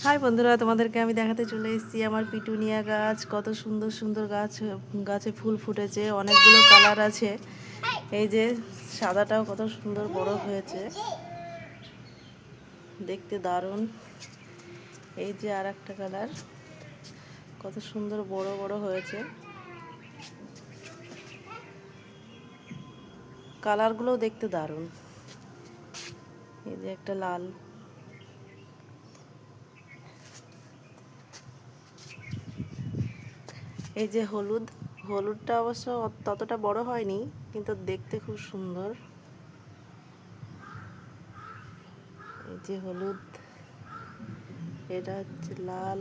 High বন্ধুরা, তোমাদেরকে আমি দেখাতে চলে এসেছি আমার পিটুনিয়া গাছ। কত সুন্দর সুন্দর গাছ, গাছে ফুল ফুটেছে, অনেকগুলো কালার আছে। এই যে সাদাটাও কত সুন্দর বড় হয়েছে, দেখতে দারুণ। এই যে আর একটা কালার, কত সুন্দর বড় বড় হয়েছে। কালারগুলোও দেখতে দারুণ। এই যে একটা লাল, এই যে হলুদ। হলুদটা অবশ্য ততটা বড় হয়নি, কিন্তু দেখতে খুব সুন্দর। এই যে হলুদ, এটা হচ্ছে লাল।